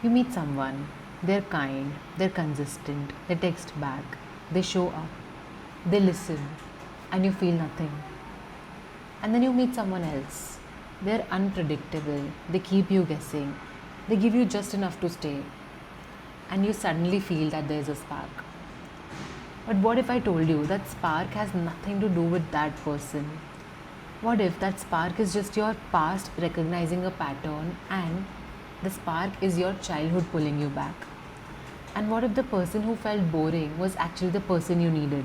You meet someone, they're kind, they're consistent, they text back, they show up, they listen, and you feel nothing. And then you meet someone else. They're unpredictable, they keep you guessing, they give you just enough to stay, and you suddenly feel that there's a spark. But what if I told you that spark has nothing to do with that person? What if that spark is just your past recognizing a pattern and the spark is your childhood pulling you back? And what if the person who felt boring was actually the person you needed?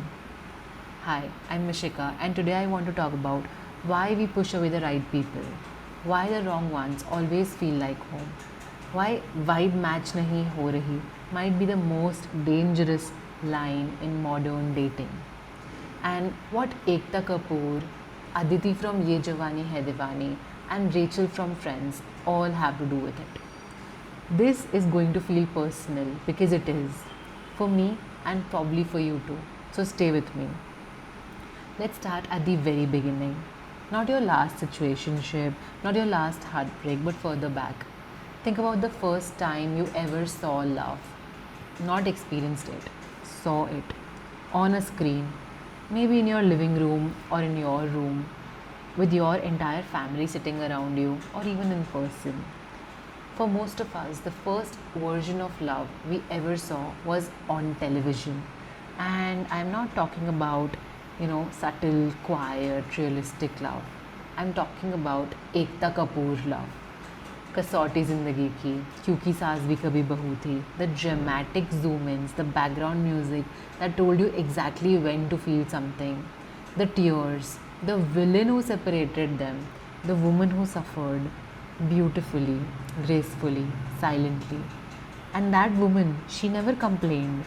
Hi, I'm Mishika, and today I want to talk about why we push away the right people, why the wrong ones always feel like home, why vibe match nahi ho rahi might be the most dangerous line in modern dating, and what Ekta Kapoor, Aditi from Ye Jawani Hai Diwani, and Rachel from Friends all have to do with it. This is going to feel personal because it is for me and probably for you too. So stay with me. Let's start at the very beginning. Not your last situationship, not your last heartbreak, but further back. Think about the first time you ever saw love. Not experienced it, saw it on a screen, maybe in your living room or in your room, with your entire family sitting around you, or even in person. For most of us, the first version of love we ever saw was on television. And I'm not talking about, subtle, quiet, realistic love. I'm talking about Ekta Kapoor love. कसौटी ज़िंदगी की, क्योंकि सास भी कभी बहू थी, the dramatic zoom-ins, the background music that told you exactly when to feel something, the tears, the villain who separated them, the woman who suffered beautifully, gracefully, silently. And that woman, she never complained.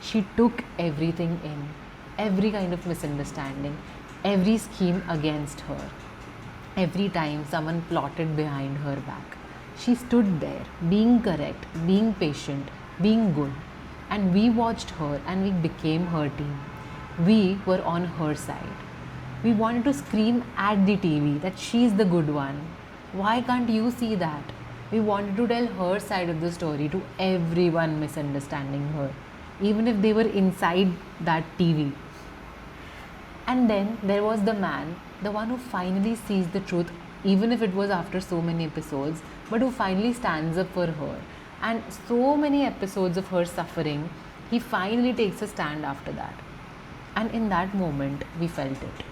She took everything in, every kind of misunderstanding, every scheme against her. Every time someone plotted behind her back, she stood there, being correct, being patient, being good. And we watched her and we became her team. We were on her side. We wanted to scream at the TV that she's the good one. Why can't you see that? We wanted to tell her side of the story to everyone misunderstanding her, even if they were inside that TV. And then there was the man, the one who finally sees the truth, even if it was after so many episodes, but who finally stands up for her. And so many episodes of her suffering, he finally takes a stand after that. And in that moment, we felt it.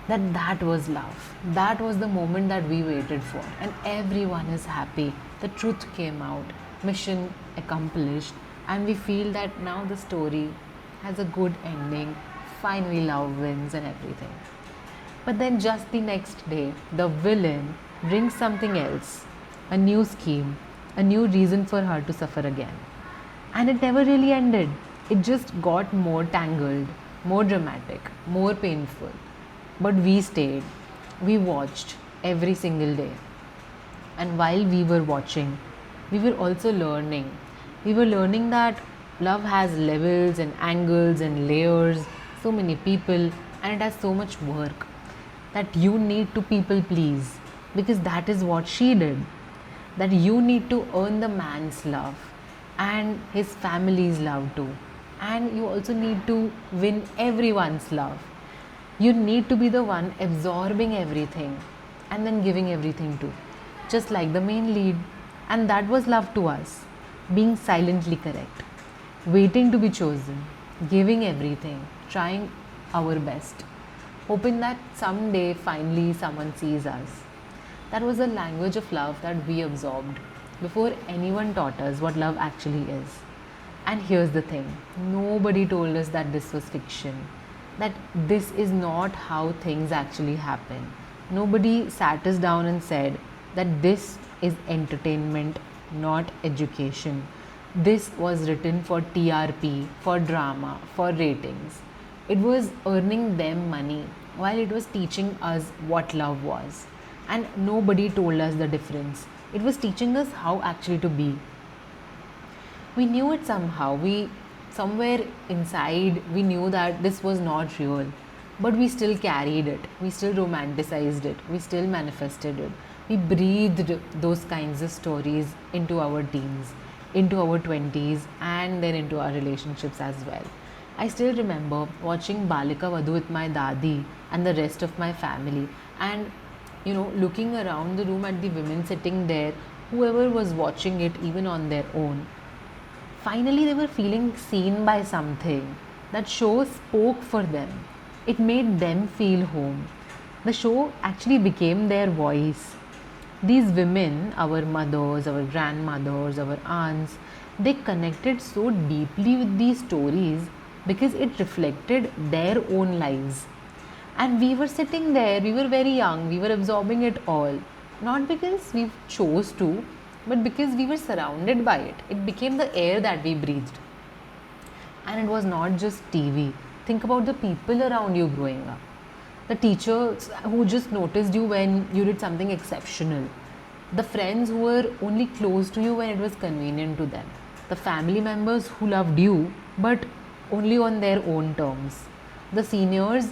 That was love. That was the moment that we waited for. And everyone is happy. The truth came out. Mission accomplished. And we feel that now the story has a good ending. Finally, love wins and everything. But then, just the next day, the villain brings something else, a new scheme, a new reason for her to suffer again. And it never really ended. It just got more tangled, more dramatic, more painful. But we stayed. We watched every single day. And while we were watching, we were also learning. We were learning that love has levels and angles and layers, so many people, and it has so much work that you need to people please, because that is what she did. That you need to earn the man's love and his family's love too. And you also need to win everyone's love. You need to be the one absorbing everything and then giving everything to, just like the main lead. And that was love to us, being silently correct, waiting to be chosen, giving everything, trying our best, hoping that someday finally someone sees us. That was the language of love that we absorbed before anyone taught us what love actually is. And here's the thing, nobody told us that this was fiction, that this is not how things actually happen. Nobody sat us down and said that this is entertainment, not education. This was written for TRP, for drama, for ratings. It was earning them money while it was teaching us what love was. And nobody told us the difference. It was teaching us how actually to be. We knew it somehow. Somewhere inside, we knew that this was not real. But we still carried it. We still romanticized it. We still manifested it. We breathed those kinds of stories into our teens, into our 20s, and then into our relationships as well. I still remember watching Balika Vadhu with my dadi and the rest of my family, and looking around the room at the women sitting there, whoever was watching it, even on their own. Finally, they were feeling seen by something. That show spoke for them. It made them feel home. The show actually became their voice. These women, our mothers, our grandmothers, our aunts, they connected so deeply with these stories because it reflected their own lives. And we were sitting there, we were very young, we were absorbing it all. Not because we chose to, but because we were surrounded by it. It became the air that we breathed. And it was not just TV. Think about the people around you growing up. The teachers who just noticed you when you did something exceptional. The friends who were only close to you when it was convenient to them. The family members who loved you but only on their own terms. The seniors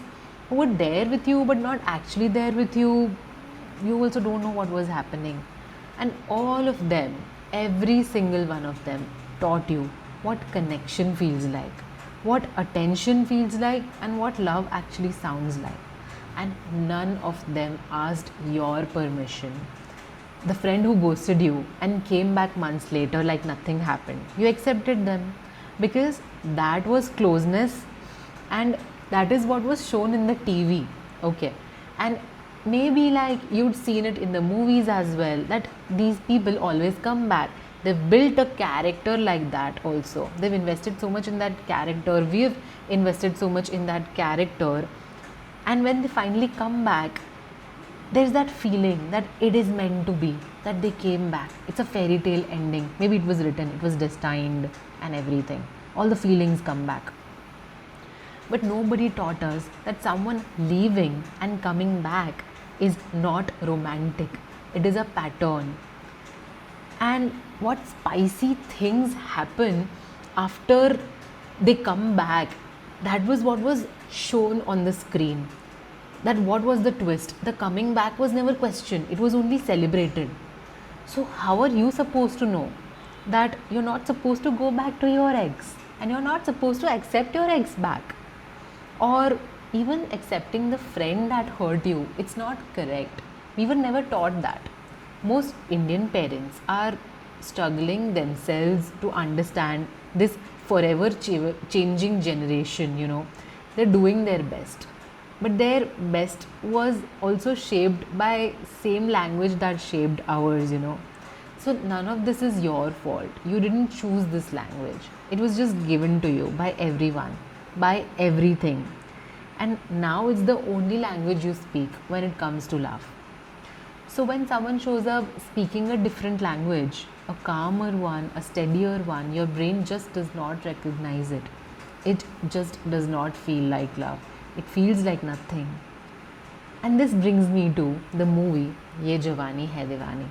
who were there with you but not actually there with you. You also don't know what was happening. And all of them, every single one of them, taught you what connection feels like, what attention feels like, and what love actually sounds like. And none of them asked your permission. The friend who ghosted you and came back months later like nothing happened, you accepted them because that was closeness, and that is what was shown in the TV. Okay. And maybe like you'd seen it in the movies as well, that these people always come back. They've built a character like that also. They've invested so much in that character. We've invested so much in that character. And when they finally come back, there's that feeling that it is meant to be, that they came back. It's a fairy tale ending. Maybe it was written, it was destined, and everything. All the feelings come back. But nobody taught us that someone leaving and coming back is not romantic. It is a pattern. And what spicy things happen after they come back, that was what was shown on the screen. That what was the twist? The coming back was never questioned, it was only celebrated. So, how are you supposed to know that you're not supposed to go back to your ex and you're not supposed to accept your ex back? Or even accepting the friend that hurt you, it's not correct. We were never taught that. Most Indian parents are struggling themselves to understand this forever changing generation. They're doing their best, but their best was also shaped by same language that shaped ours. So none of this is your fault. You didn't choose this language. It was just given to you by everyone, by everything. And now it's the only language you speak when it comes to love. So when someone shows up speaking a different language, a calmer one, a steadier one, your brain just does not recognize it. It just does not feel like love. It feels like nothing. And this brings me to the movie Ye Jawani Hai Diwani.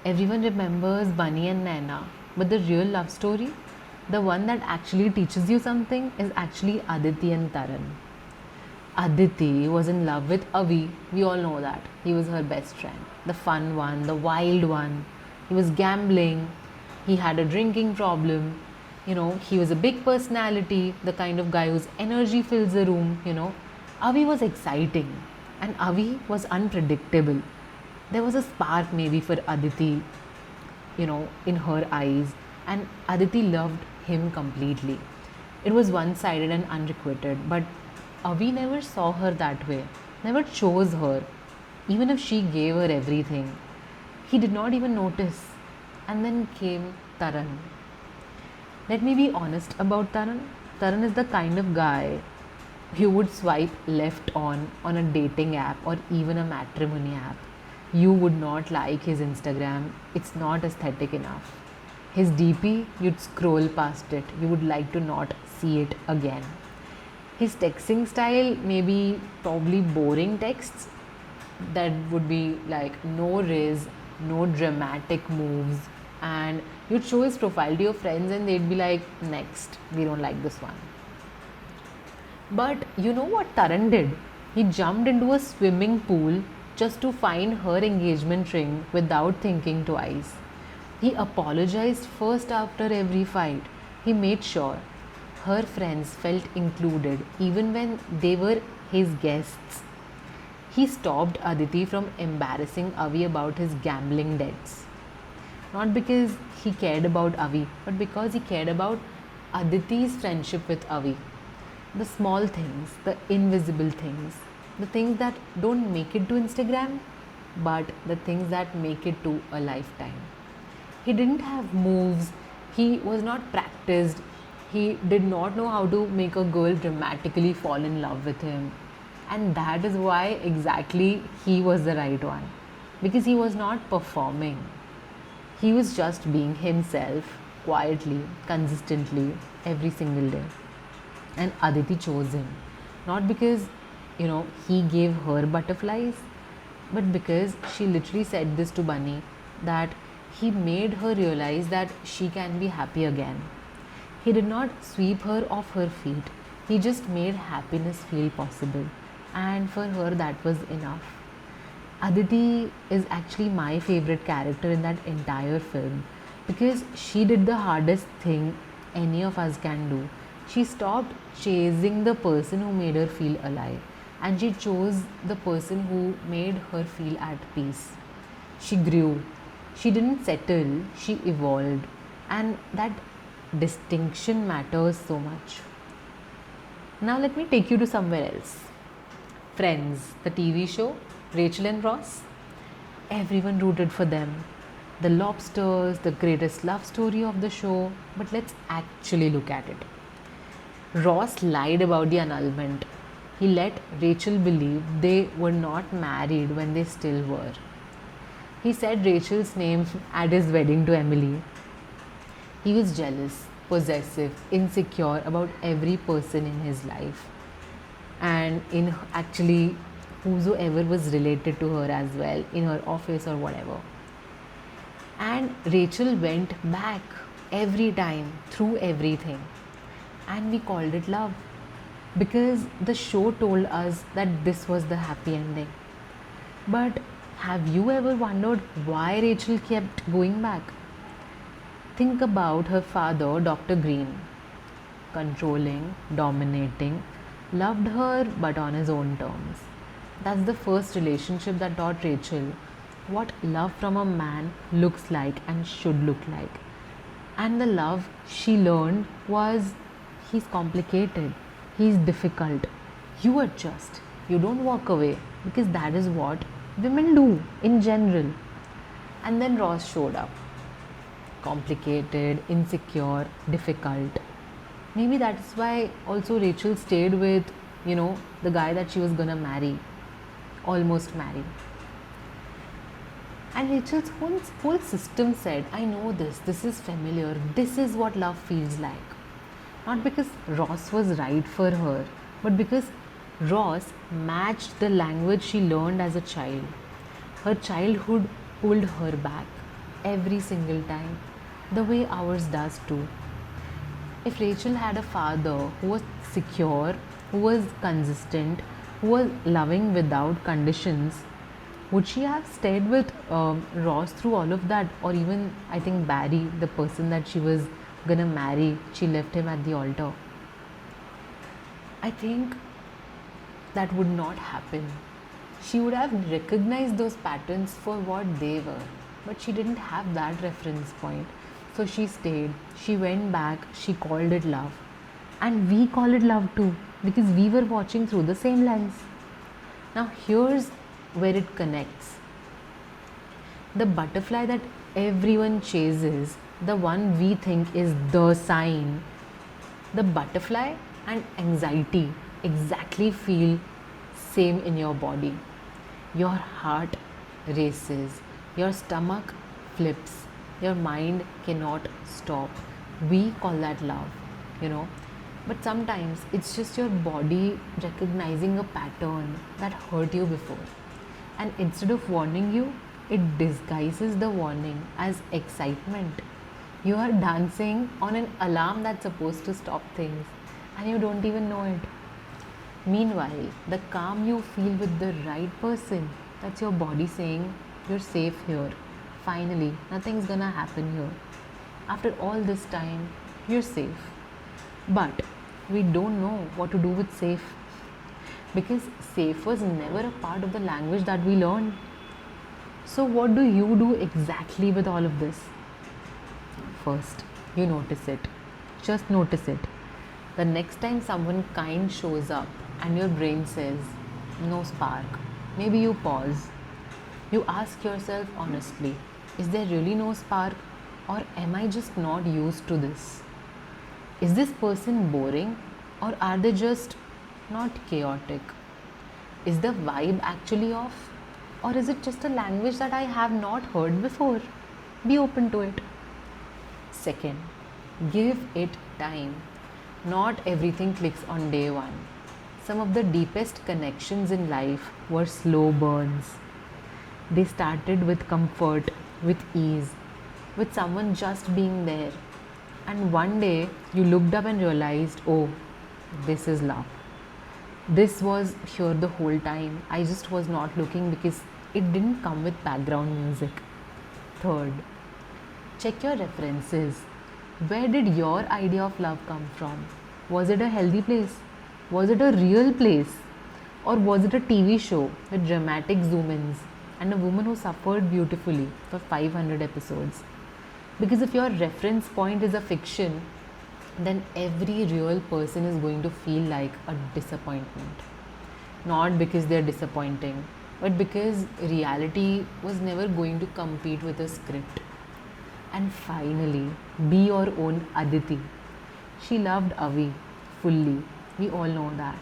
Everyone remembers Bunny and Naina, but the real love story, the one that actually teaches you something, is actually Aditi and Taran. Aditi was in love with Avi. We all know that. He was her best friend. The fun one, the wild one. He was gambling. He had a drinking problem. He was a big personality, the kind of guy whose energy fills the room. Avi was exciting and Avi was unpredictable. There was a spark maybe for Aditi, in her eyes, and Aditi loved him completely. It was one sided and unrequited, but Avi never saw her that way, never chose her, even if she gave her everything. He did not even notice. And then came Taran. Let me be honest about Taran. Taran is the kind of guy you would swipe left on a dating app or even a matrimony app. You would not like his Instagram. It's not aesthetic enough. His DP, you'd scroll past it. You would like to not see it again. His texting style may be probably boring texts that would be like no riz, no dramatic moves, and you'd show his profile to your friends and they'd be like, next, we don't like this one. But you know what Taran did? He jumped into a swimming pool just to find her engagement ring without thinking twice. He apologized first after every fight. He made sure her friends felt included even when they were his guests. He stopped Aditi from embarrassing Avi about his gambling debts. Not because he cared about Avi, but because he cared about Aditi's friendship with Avi. The small things, the invisible things, the things that don't make it to Instagram, but the things that make it to a lifetime. He didn't have moves, he was not practiced, he did not know how to make a girl dramatically fall in love with him. And that is why exactly he was the right one. Because he was not performing, he was just being himself quietly, consistently, every single day. And Aditi chose him. Not because, he gave her butterflies, but because she literally said this to Bunny, that he made her realize that she can be happy again. He did not sweep her off her feet, he just made happiness feel possible. And for her, that was enough. Aditi is actually my favorite character in that entire film because she did the hardest thing any of us can do. She stopped chasing the person who made her feel alive and she chose the person who made her feel at peace. She grew. She didn't settle, she evolved. And that distinction matters so much. Now, let me take you to somewhere else. Friends, the TV show, Rachel and Ross. Everyone rooted for them. The lobsters, the greatest love story of the show. But let's actually look at it. Ross lied about the annulment. He let Rachel believe they were not married when they still were. He said Rachel's name at his wedding to Emily. He was jealous, possessive, insecure about every person in his life and in actually whosoever was related to her as well in her office or whatever. And Rachel went back every time through everything and we called it love because the show told us that this was the happy ending. But have you ever wondered why Rachel kept going back? Think about her father, Dr. Green. Controlling, dominating, loved her but on his own terms. That's the first relationship that taught Rachel what love from a man looks like and should look like. And the love she learned was he's complicated, he's difficult. You adjust, you don't walk away because that is what women do in general. And then Ross showed up. Complicated, insecure, difficult. Maybe that's why also Rachel stayed with, the guy that she was gonna marry, almost marry. And Rachel's whole system said, I know this is familiar, this is what love feels like. Not because Ross was right for her, but because Ross matched the language she learned as a child. Her childhood pulled her back every single time, the way ours does too. If Rachel had a father who was secure, who was consistent, who was loving without conditions, would she have stayed with Ross through all of that? Or even, I think, Barry, the person that she was gonna marry, she left him at the altar. I think that would not happen. She would have recognized those patterns for what they were, but she didn't have that reference point. So she stayed, she went back, she called it love. And we call it love too, because we were watching through the same lens. Now, here's where it connects. The butterfly that everyone chases, the one we think is the sign, the butterfly and anxiety exactly feel same in your body. Your heart races, your stomach flips, your mind cannot stop. We call that love. But sometimes it's just your body recognizing a pattern that hurt you before. And instead of warning you, it disguises the warning as excitement. You are dancing on an alarm that's supposed to stop things and you don't even know it. Meanwhile, the calm you feel with the right person That's your body saying, you're safe here. Finally, nothing's gonna happen here. After all this time, you're safe. But we don't know what to do with safe because safe was never a part of the language that we learned. So, what do you do exactly with all of this? First, you notice it. Just notice it. The next time someone kind shows up and your brain says, no spark, maybe you pause. You ask yourself honestly, is there really no spark or am I just not used to this? Is this person boring or are they just not chaotic? Is the vibe actually off or is it just a language that I have not heard before? Be open to it. Second, give it time. Not everything clicks on day one. Some of the deepest connections in life were slow burns. They started with comfort, with ease, with someone just being there. And one day you looked up and realized, oh, this is love. This was here the whole time. I just was not looking because it didn't come with background music. Third, check your references. Where did your idea of love come from? Was it a healthy place? Was it a real place? Or was it a TV show with dramatic zoom ins and a woman who suffered beautifully for 500 episodes? Because if your reference point is a fiction, then every real person is going to feel like a disappointment. Not because they're disappointing, but because reality was never going to compete with a script. And finally, be your own Aditi. She loved Avi fully. We all know that.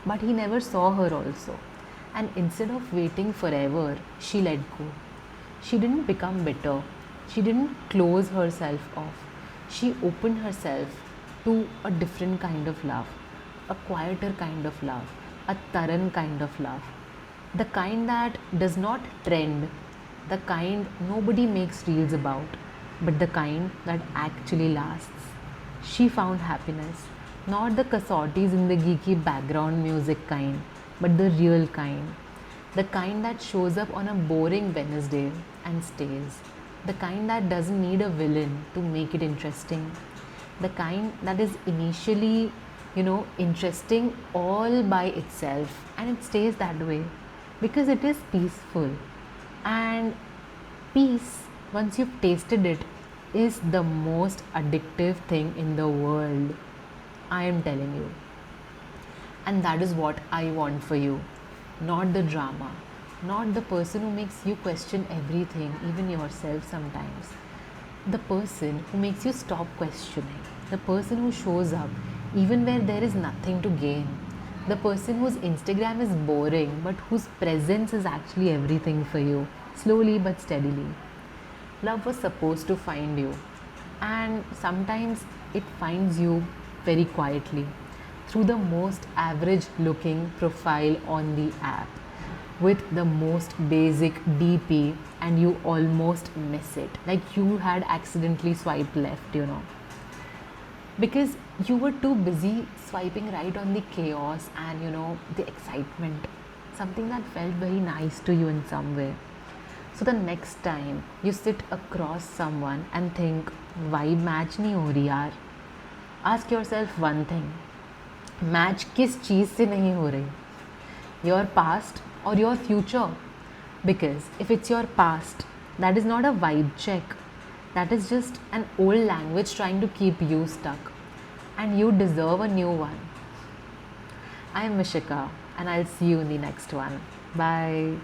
But he never saw her also. And instead of waiting forever, she let go. She didn't become bitter. She didn't close herself off. She opened herself to a different kind of love, a quieter kind of love, a Taran kind of love. The kind that does not trend, the kind nobody makes reels about, but the kind that actually lasts. She found happiness, not the casottis in the geeky background music kind, but the real kind. The kind that shows up on a boring Wednesday and stays. The kind that doesn't need a villain to make it interesting. The kind that is initially, interesting all by itself and it stays that way because it is peaceful. And peace, once you've tasted it, is the most addictive thing in the world. I am telling you. And that is what I want for you. Not the drama, not the person who makes you question everything, even yourself sometimes. The person who makes you stop questioning. The person who shows up even where there is nothing to gain. The person whose Instagram is boring but whose presence is actually everything for you, slowly but steadily. Love was supposed to find you, and sometimes it finds you very quietly through the most average looking profile on the app with the most basic DP, and you almost miss it like you had accidentally swiped left. Because you were too busy swiping right on the chaos and the excitement, something that felt very nice to you in some way. So the next time you sit across someone and think vibe match nahi ho rahi yaar, ask yourself one thing, match किस चीज़ से नहीं हो रही, your past or your future? Because if it's your past, that is not a vibe check, that is just an old language trying to keep you stuck, and you deserve a new one. I am Mishika and I'll see you in the next one. Bye.